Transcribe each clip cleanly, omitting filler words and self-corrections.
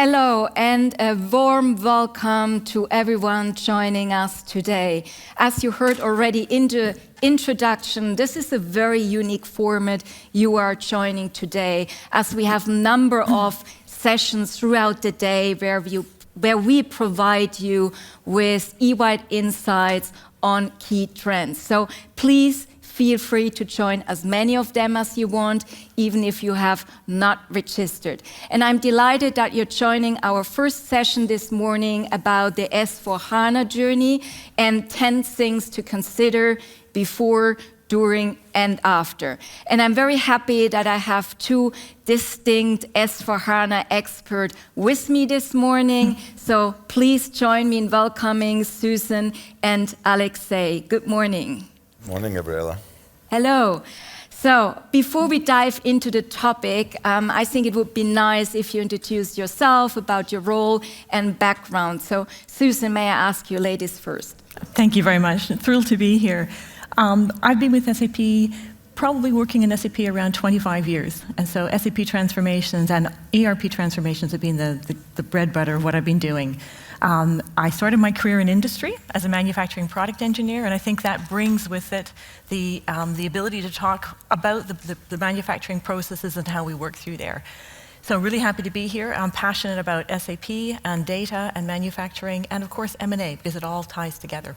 Hello and a warm welcome to everyone joining us today. As you heard already in the introduction, this is a very unique format you are joining today, as we have a number of sessions throughout the day where we provide you with EY insights on key trends. So please feel free to join as many of them as you want, even if you have not registered. And I'm delighted that you're joining our first session this morning about the S/4HANA journey and 10 things to consider before, during, and after. And I'm very happy that I have two distinct S/4HANA experts with me this morning. So please join me in welcoming Susan and Alexei. Good morning. Morning, Gabriela. Hello. So before we dive into the topic, I think it would be nice if you introduce yourself, about your role and background. So Susan, may I ask you ladies first? Thank you very much. Thrilled to be here. I've been with SAP, probably working in SAP around 25 years. And so SAP transformations and ERP transformations have been the bread butter of what I've been doing. I started my career in industry as a manufacturing product engineer, and I think that brings with it the ability to talk about the manufacturing processes and how we work through there. So really happy to be here. I'm passionate about SAP and data and manufacturing and of course M&A, because it all ties together.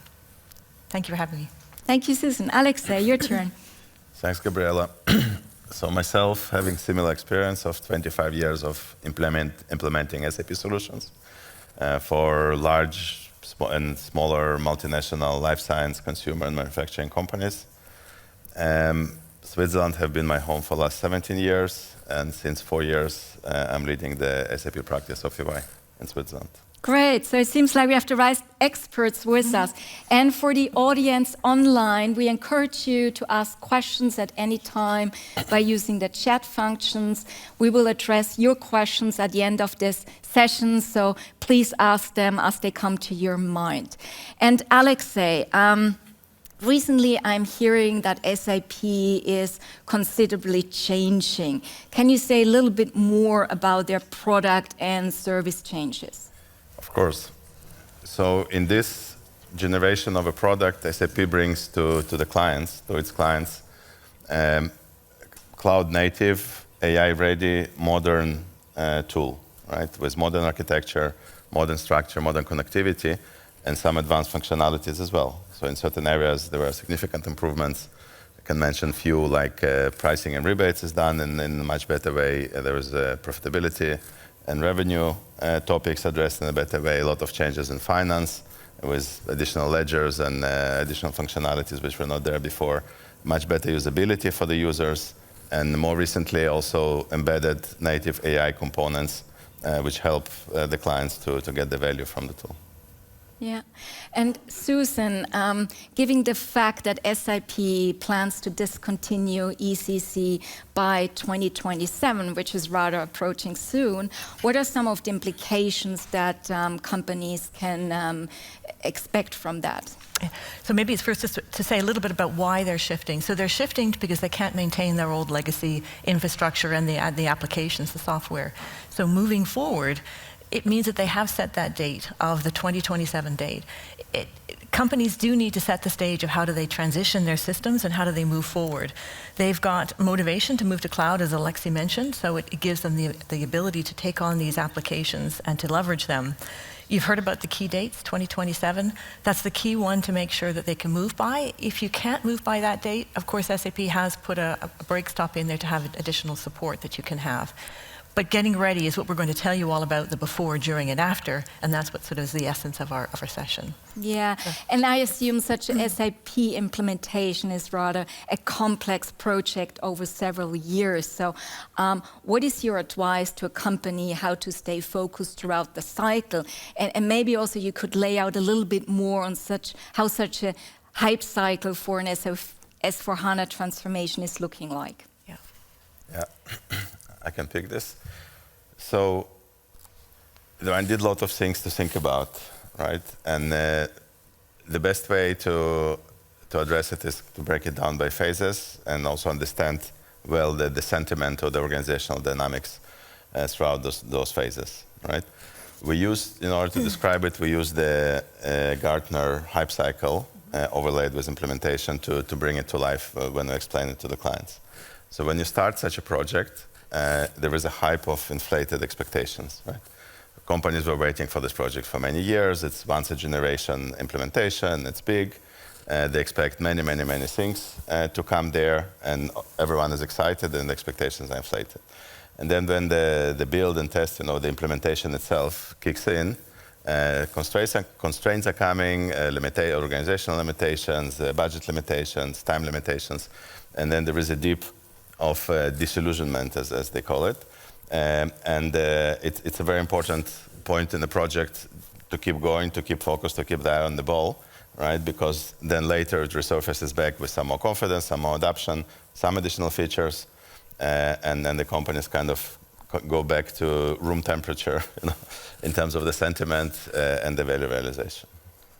Thank you for having me. Thank you, Susan. Alexei, your turn. Thanks, Gabriela. So myself, having similar experience of 25 years of implementing SAP solutions for large and smaller multinational life science, consumer and manufacturing companies. Switzerland have been my home for the last 17 years, and since 4 years I'm leading the SAP practice of EY in Switzerland. Great, so it seems like we have the right experts with us. And for the audience online, we encourage you to ask questions at any time by using the chat functions. We will address your questions at the end of this session, so please ask them as they come to your mind. And Alexei, recently I'm hearing that SAP is considerably changing. Can you say a little bit more about their product and service changes? Of course. So in this generation of a product, SAP brings to its clients, cloud-native, AI-ready, modern tool, right? With modern architecture, modern structure, modern connectivity, and some advanced functionalities as well. So in certain areas, there were significant improvements. I can mention few, like pricing and rebates is done in a much better way. There is profitability and revenue topics addressed in a better way, a lot of changes in finance with additional ledgers and additional functionalities which were not there before, much better usability for the users, and more recently also embedded native AI components which help the clients to get the value from the tool. Yeah, and Susan, given the fact that SAP plans to discontinue ECC by 2027, which is rather approaching soon, what are some of the implications that companies can expect from that? So maybe it's first just to say a little bit about why they're shifting. So they're shifting because they can't maintain their old legacy infrastructure and the applications, the software. So moving forward, it means that they have set that date of the 2027 date. Companies do need to set the stage of how do they transition their systems and how do they move forward. They've got motivation to move to cloud, as Alexei mentioned, so it gives them the ability to take on these applications and to leverage them. You've heard about the key dates, 2027. That's the key one to make sure that they can move by. If you can't move by that date, of course, SAP has put a break stop in there to have additional support that you can have. But getting ready is what we're going to tell you all about, the before, during, and after, and that's what sort of is the essence of our session. Yeah, and I assume such a SAP implementation is rather a complex project over several years. So what is your advice to a company how to stay focused throughout the cycle? And maybe also you could lay out a little bit more on how such a hype cycle for an S/4HANA transformation is looking like. Yeah. I can pick this. So I did a lot of things to think about, right? And the best way to address it is to break it down by phases and also understand well the sentiment or the organizational dynamics throughout those phases. right? We use, in order to describe it, we use the Gartner hype cycle overlaid with implementation to bring it to life when we explain it to the clients. So when you start such a project, there is a hype of inflated expectations, right? Companies were waiting for this project for many years. It's once a generation implementation, it's big. They expect many, many, many things to come there, and everyone is excited and the expectations are inflated. And then when the build and test, the implementation itself kicks in, constraints are coming, organizational limitations, budget limitations, time limitations, and then there is a dip of disillusionment, as they call it. It's a very important point in the project to keep going, to keep focused, to keep the eye on the ball, right? Because then later it resurfaces back with some more confidence, some more adoption, some additional features, and then the companies kind of go back to room temperature, in terms of the sentiment and the value realization.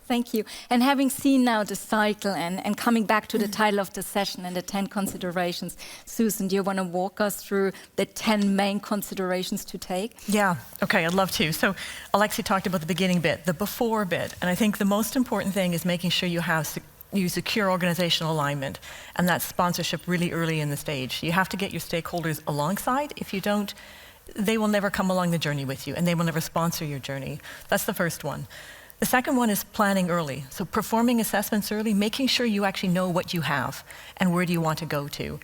Thank you. And having seen now the cycle and coming back to the title of the session and the 10 considerations, Susan, do you want to walk us through the 10 main considerations to take? Yeah, okay, I'd love to. So Alexi talked about the beginning bit, the before bit, and I think the most important thing is making sure you secure organizational alignment, and that's sponsorship really early in the stage. You have to get your stakeholders alongside. If you don't, they will never come along the journey with you, and they will never sponsor your journey. That's the first one. The second one is planning early. So performing assessments early, making sure you actually know what you have and where do you want to go to.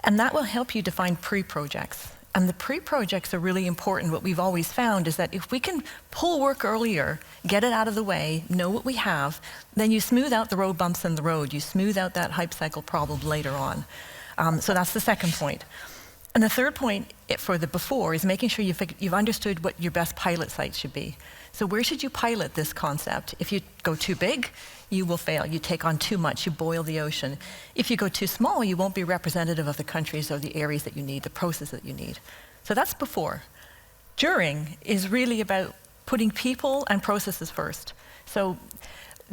And that will help you define pre-projects. And the pre-projects are really important. What we've always found is that if we can pull work earlier, get it out of the way, know what we have, then you smooth out the road bumps in the road. You smooth out that hype cycle problem later on. So that's the second point. And the third point for the before is making sure you've understood what your best pilot site should be. So where should you pilot this concept? If you go too big, you will fail. You take on too much, you boil the ocean. If you go too small, you won't be representative of the countries or the areas that you need, the process that you need. So that's before. During is really about putting people and processes first. So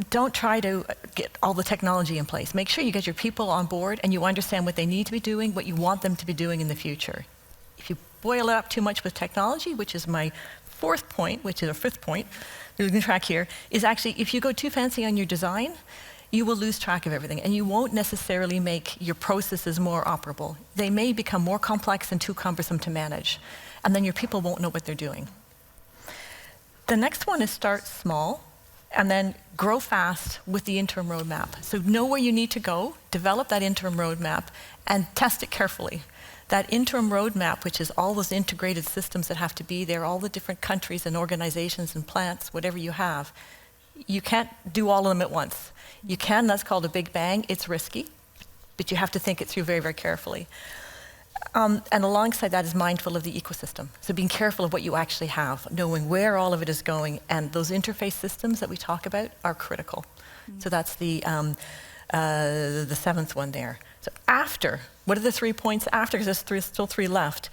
don't try to get all the technology in place. Make sure you get your people on board and you understand what they need to be doing, what you want them to be doing in the future. If you boil it up too much with technology, which is my fourth point, which is a fifth point, losing track here, is actually if you go too fancy on your design, you will lose track of everything and you won't necessarily make your processes more operable. They may become more complex and too cumbersome to manage, and then your people won't know what they're doing. The next one is start small and then grow fast with the interim roadmap. So know where you need to go, develop that interim roadmap, and test it carefully. That interim roadmap, which is all those integrated systems that have to be there, all the different countries and organizations and plants, whatever you have, you can't do all of them at once. You can, that's called a big bang. It's risky, but you have to think it through very, very carefully. And alongside that is mindful of the ecosystem. So being careful of what you actually have, knowing where all of it is going, and those interface systems that we talk about are critical. So that's the seventh one there. So after, what are the 3 points after? Because there's still 3 left.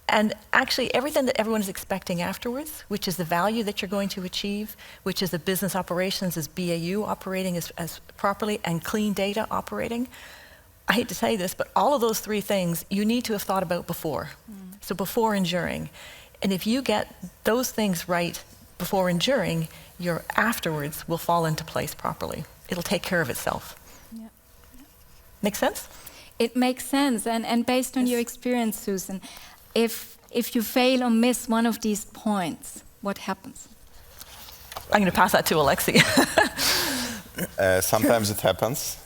And actually everything that everyone is expecting afterwards, which is the value that you're going to achieve, which is the business operations as BAU operating as properly, and clean data operating. I hate to say this, but all of those 3 things you need to have thought about before. So before and during. And if you get those things right before and during, your afterwards will fall into place properly. It'll take care of itself. Yeah. Make sense? It makes sense. And based on your experience, Susan, if you fail or miss one of these points, what happens? I'm going to pass that to Alexi. Sometimes it happens.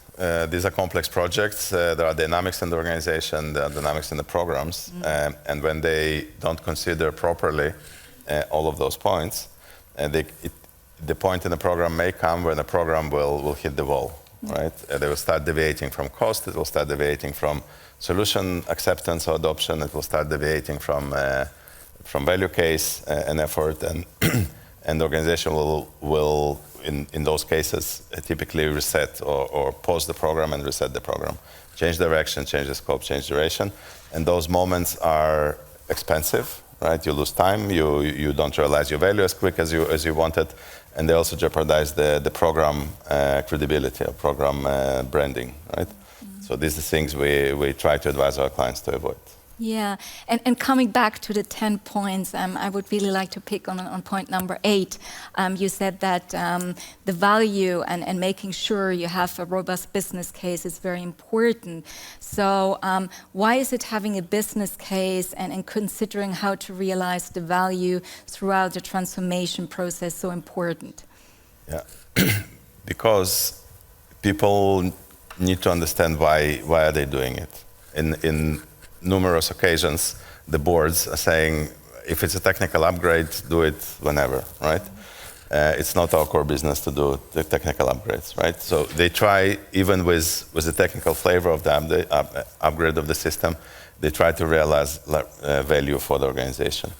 These are complex projects. There are dynamics in the organization, there are dynamics in the programs. And when they don't consider properly all of those points, the point in the program may come when the program will hit the wall. Right? They will start deviating from cost, it will start deviating from solution acceptance or adoption, it will start deviating from value case and effort, and the organization will in those cases typically reset or pause the program and reset the program. Change direction, change the scope, change duration, and those moments are expensive, right? You lose time, you don't realize your value as quick as you wanted, and they also jeopardize the program credibility or program branding, right? So these are things we try to advise our clients to avoid. Yeah, and coming back to the 10 points, I would really like to pick on point number 8. You said that the value and making sure you have a robust business case is very important. So why is it having a business case and considering how to realize the value throughout the transformation process so important? Yeah, because people need to understand why are they doing it. In numerous occasions, the boards are saying, if it's a technical upgrade, do it whenever, right? It's not our core business to do the technical upgrades, right? So they try, even with the technical flavor of the upgrade of the system, they try to realize value for the organization.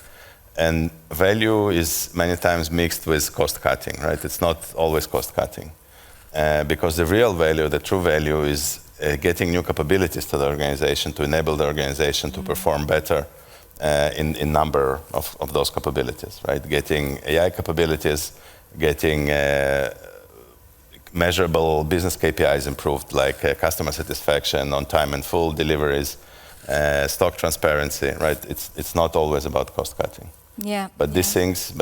And value is many times mixed with cost cutting, right? It's not always cost cutting. Because the real value, the true value is getting new capabilities to the organization to enable the organization to perform better in number of those capabilities, right? Getting AI capabilities, getting measurable business KPIs improved, like customer satisfaction, on time and full deliveries, stock transparency, right? It's not always about cost cutting. Yeah. But these things,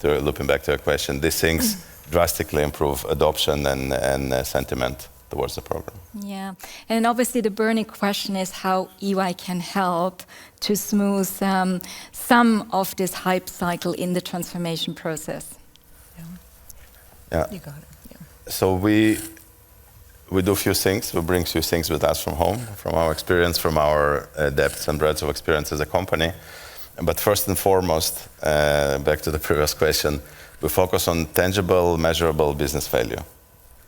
looping back to your question, these things drastically improve adoption and sentiment towards the program. Yeah, and obviously the burning question is how EY can help to smooth some of this hype cycle in the transformation process. Yeah. You got it. Yeah. So we do a few things. We bring a few things with us from home, from our experience, from our depths and breadth of experience as a company. But first and foremost, back to the previous question, we focus on tangible, measurable business value.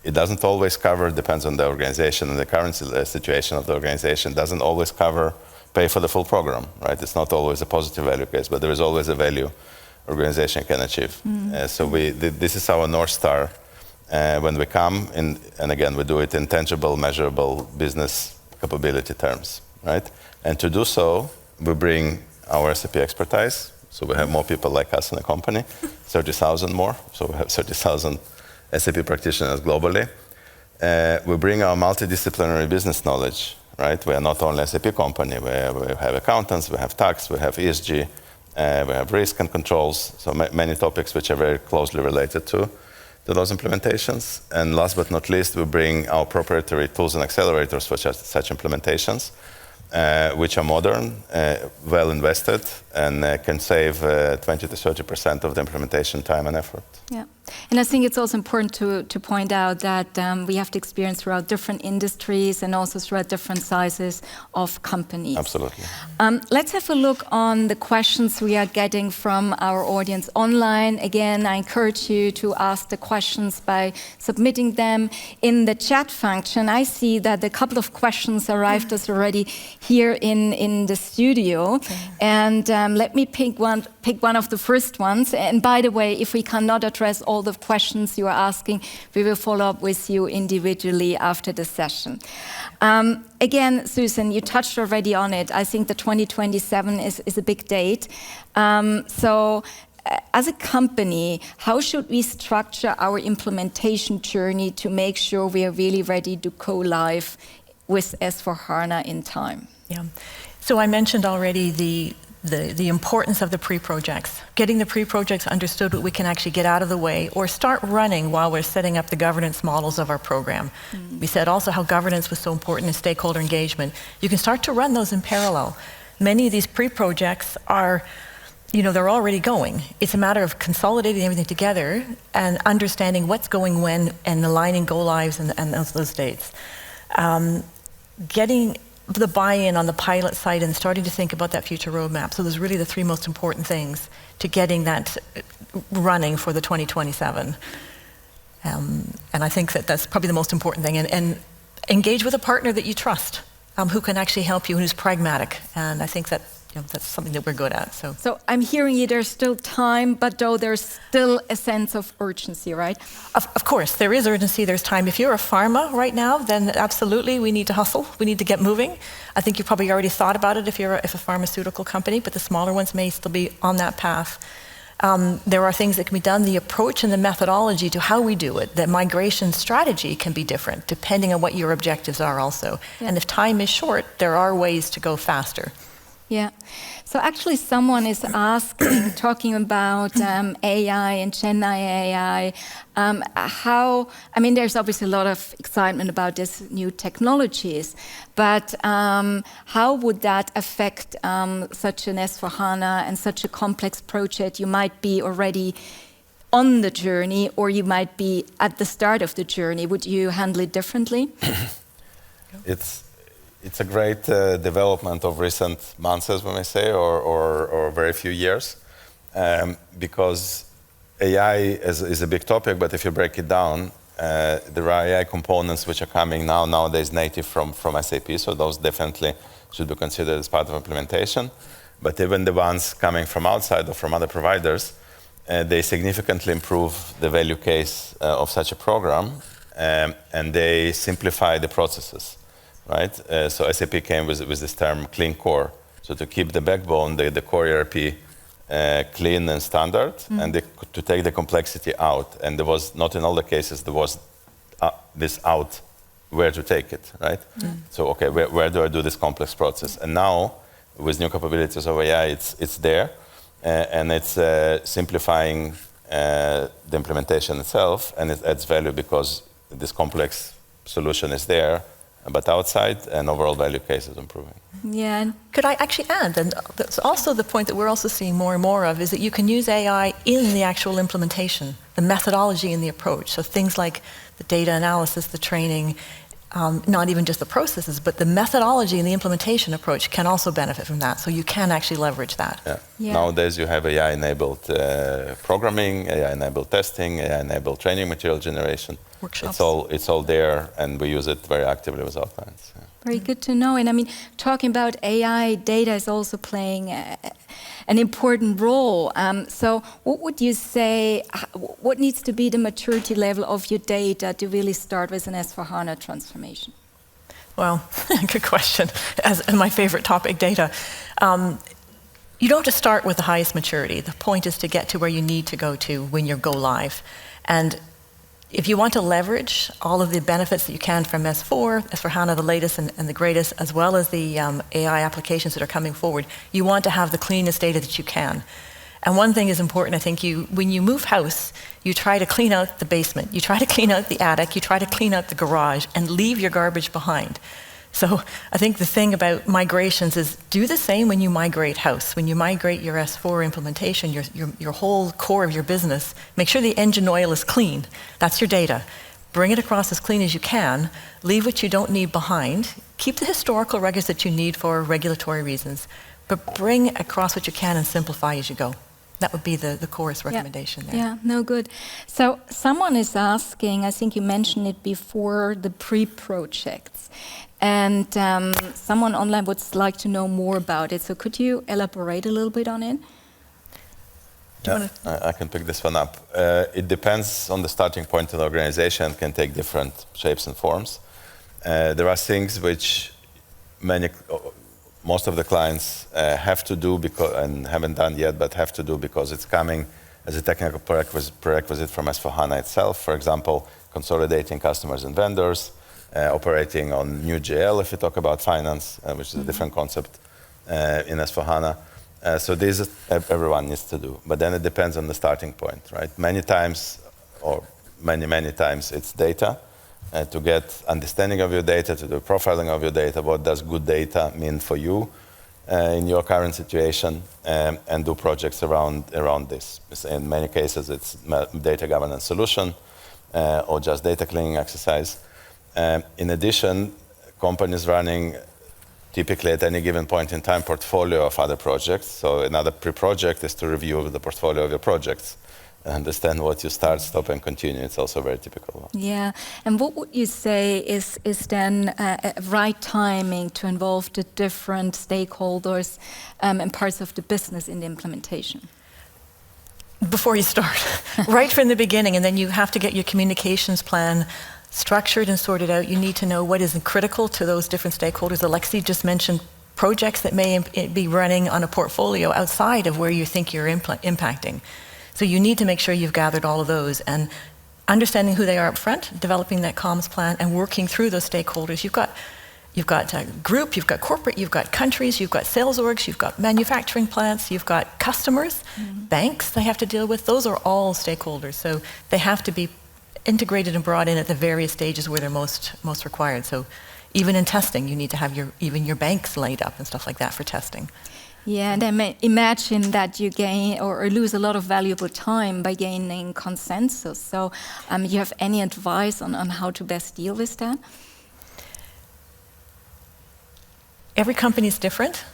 It doesn't always cover, depends on the organization and the current situation of the organization, doesn't always cover pay for the full program, right? It's not always a positive value case, but there is always a value organization can achieve. So this is our North Star when we come, and again, we do it in tangible, measurable business capability terms, right? And to do so, we bring our SAP expertise. So we have more people like us in the company, 30,000 more. So we have 30,000 SAP practitioners globally. We bring our multidisciplinary business knowledge, right? We are not only a SAP company. We have accountants, we have tax, we have ESG, we have risk and controls. So many topics which are very closely related to those implementations. And last but not least, we bring our proprietary tools and accelerators for such implementations, which are modern, well invested, and can save 20 to 30% of the implementation time and effort. Yeah, and I think it's also important to point out that we have the experience throughout different industries and also throughout different sizes of companies. Absolutely. Let's have a look on the questions we are getting from our audience online. Again, I encourage you to ask the questions by submitting them in the chat function. I see that a couple of questions arrived us already here in the studio. Okay. And let me pick one of the first ones. And by the way, if we cannot address all the questions you are asking, we will follow up with you individually after the session. Again, Susan, you touched already on it. I think the 2027 is a big date. So as a company, how should we structure our implementation journey to make sure we are really ready to go live with S/4HANA in time? Yeah. So I mentioned already the importance of the pre-projects. Getting the pre-projects understood, what we can actually get out of the way or start running while we're setting up the governance models of our program. We said also how governance was so important in stakeholder engagement. You can start to run those in parallel. Many of these pre-projects are, they're already going. It's a matter of consolidating everything together and understanding what's going when and aligning go-lives and those dates. Getting the buy-in on the pilot side and starting to think about that future roadmap. So those are really the three most important things to getting that running for the 2027. And I think that's probably the most important thing. And engage with a partner that you trust, who can actually help you and who's pragmatic. And I think that that's something that we're good at. So I'm hearing you, there's still time, but though there's still a sense of urgency, right? Of course, there is urgency, there's time. If you're a pharma right now, then absolutely we need to hustle. We need to get moving. I think you probably already thought about it if you're a pharmaceutical company, but the smaller ones may still be on that path. There are things that can be done. The approach and the methodology to how we do it, the migration strategy can be different depending on what your objectives are also. Yeah. And if time is short, there are ways to go faster. Yeah. So actually someone is asking, talking about AI and Gen AI, there's obviously a lot of excitement about these new technologies, but how would that affect such an S4HANA and such a complex project? You might be already on the journey, or you might be at the start of the journey. Would you handle it differently? It's a great development of recent months, as we may say, or very few years, because AI is a big topic, but if you break it down, there are AI components which are coming nowadays native from SAP, so those definitely should be considered as part of implementation. But even the ones coming from outside or from other providers, they significantly improve the value case of such a program, and they simplify the processes. Right, so SAP came with this term clean core. So to keep the backbone, the core ERP clean and standard, and to take the complexity out. And there was, not in all the cases, there was this out where to take it, right? So okay, where do I do this complex process? And now, with new capabilities of AI, it's there, and it's simplifying the implementation itself, and it adds value because this complex solution is there, but outside, and overall value case is improving. Yeah. Could I actually add, and that's also the point that we're also seeing more and more of, is that you can use AI in the actual implementation, the methodology and the approach. So things like the data analysis, the training, not even just the processes, but the methodology and the implementation approach can also benefit from that. So you can actually leverage that. Yeah. Nowadays you have AI-enabled programming, AI-enabled testing, AI-enabled training material generation. Workshops. It's all there, and we use it very actively with our clients. Yeah. Very good to know. And I mean, talking about AI, data is also playing an important role. So what would you say, what needs to be the maturity level of your data to really start with an S4HANA transformation? Well, good question. As my favorite topic, data. You don't just start with the highest maturity. The point is to get to where you need to go to when you go live. And if you want to leverage all of the benefits that you can from S4HANA, the latest and the greatest, as well as the AI applications that are coming forward, you want to have the cleanest data that you can. And one thing is important, I think, when you move house, you try to clean out the basement, you try to clean out the attic, you try to clean out the garage, and leave your garbage behind. So I think the thing about migrations is do the same when you migrate house. When you migrate your S4 implementation, your whole core of your business, make sure the engine oil is clean. That's your data. Bring it across as clean as you can. Leave what you don't need behind. Keep the historical records that you need for regulatory reasons. But bring across what you can and simplify as you go. That would be the course recommendation there. Yeah, no, good. So someone is asking, I think you mentioned it before, the pre-projects. And someone online would like to know more about it. So could you elaborate a little bit on it? Yeah, I can pick this one up. It depends on the starting point of the organization, can take different shapes and forms. There are things which most of the clients have to do and haven't done yet, but have to do because it's coming as a technical prerequisite from S4HANA itself. For example, consolidating customers and vendors, operating on new GL if you talk about finance, which is a different concept in S4HANA. So these everyone needs to do. But then it depends on the starting point, right? Many times, or many times, it's data. To get understanding of your data, to do profiling of your data, what does good data mean for you in your current situation, and do projects around this. In many cases, it's data governance solution or just data cleaning exercise. In addition, companies running typically at any given point in time portfolio of other projects. So another pre-project is to review the portfolio of your projects. Understand what you start, stop, and continue. It's also very typical. Yeah, and what would you say is then right timing to involve the different stakeholders and parts of the business in the implementation? Before you start, right from the beginning, and then you have to get your communications plan structured and sorted out. You need to know what is critical to those different stakeholders. Alexi just mentioned projects that may be running on a portfolio outside of where you think you're impacting. So you need to make sure you've gathered all of those, and understanding who they are up front, developing that comms plan, and working through those stakeholders. You've got a group, you've got corporate, you've got countries, you've got sales orgs, you've got manufacturing plants, you've got customers, banks they have to deal with. Those are all stakeholders. So they have to be integrated and brought in at the various stages where they're most required. So even in testing, you need to have even your banks laid up and stuff like that for testing. Yeah, and I imagine that you gain or lose a lot of valuable time by gaining consensus. So you have any advice on how to best deal with that? Every company is different.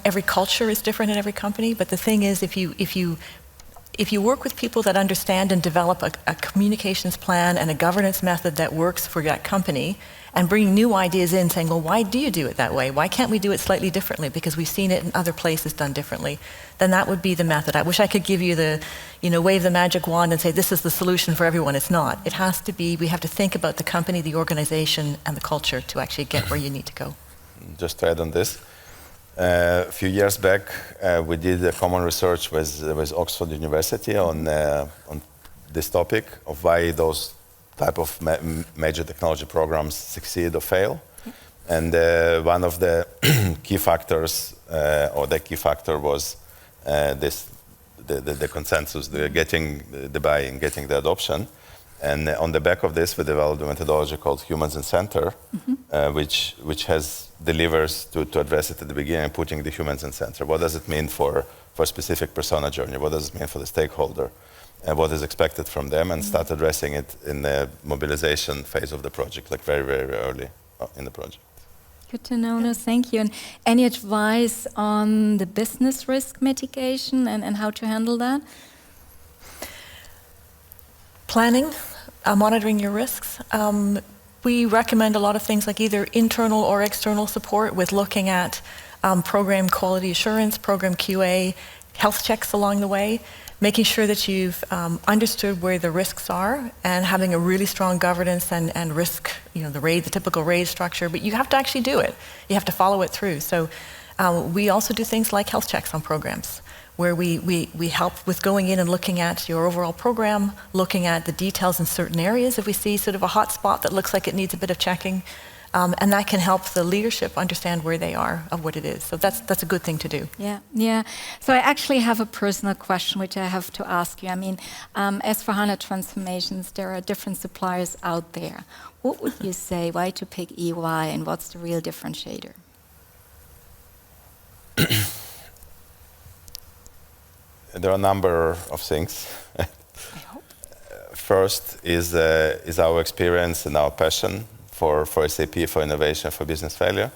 Every culture is different in every company. But the thing is, if you work with people that understand and develop a communications plan and a governance method that works for that company, and bring new ideas in, saying, well, why do you do it that way? Why can't we do it slightly differently? Because we've seen it in other places done differently. Then that would be the method. I wish I could give you the, wave the magic wand and say, this is the solution for everyone. It's not. It has to be, we have to think about the company, the organization, and the culture to actually get where you need to go. Just to add on this, a few years back, we did a common research with Oxford University on this topic of why those type of major technology programs succeed or fail. And one of the key factors, or the key factor was the consensus, getting the buy-in, getting the adoption. And on the back of this, we developed a methodology called Humans in Center, which delivers to address it at the beginning, putting the humans in center. What does it mean for a specific persona journey? What does it mean for the stakeholder? And what is expected from them? And start addressing it in the mobilization phase of the project, like very, very early in the project. Good to know. No, thank you. And any advice on the business risk mitigation and how to handle that? Planning, monitoring your risks. We recommend a lot of things like either internal or external support with looking at program quality assurance, program QA, health checks along the way, making sure that you've understood where the risks are and having a really strong governance and risk, the typical RAID structure, but you have to actually do it. You have to follow it through. So we also do things like health checks on programs, where we help with going in and looking at your overall program, looking at the details in certain areas if we see sort of a hot spot that looks like it needs a bit of checking. And that can help the leadership understand where they are of what it is. So that's a good thing to do. Yeah. So I actually have a personal question which I have to ask you. I mean, as for HANA transformations, there are different suppliers out there. What would you say? Why to pick EY, and what's the real differentiator? There are a number of things. I hope. First is our experience and our passion for SAP, for innovation, for business failure.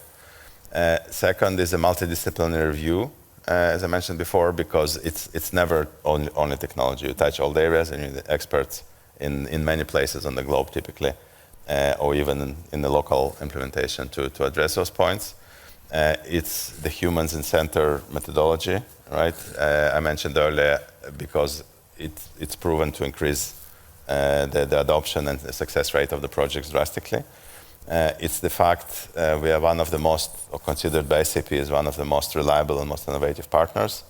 Second is a multidisciplinary view, as I mentioned before, because it's never only technology. You touch all the areas, and you're the experts in many places on the globe, typically, or even in the local implementation to address those points. It's the humans in center methodology, right? I mentioned earlier, because it's proven to increase the adoption and the success rate of the projects drastically. It's the fact we are one of the most, or considered by SAP as one of the most reliable and most innovative partners,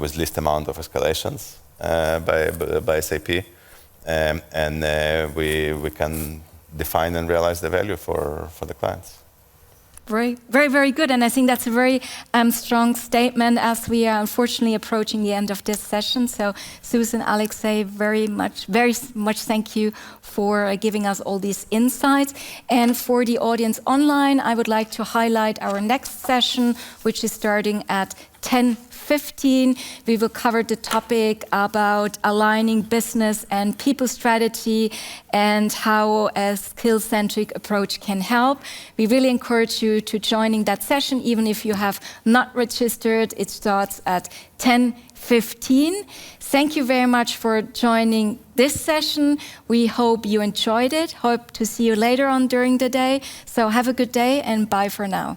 with least amount of escalations by SAP. And we can define and realize the value for the clients. Very, very, very good. And I think that's a very strong statement as we are unfortunately approaching the end of this session. So Susan, Alexei, very much thank you for giving us all these insights. And for the audience online, I would like to highlight our next session, which is starting at 10:15. We will cover the topic about aligning business and people strategy and how a skill-centric approach can help. We really encourage you to joining that session, even if you have not registered. It starts at 10:15. Thank you very much for joining this session. We hope you enjoyed it. Hope to see you later on during the day. So have a good day and bye for now.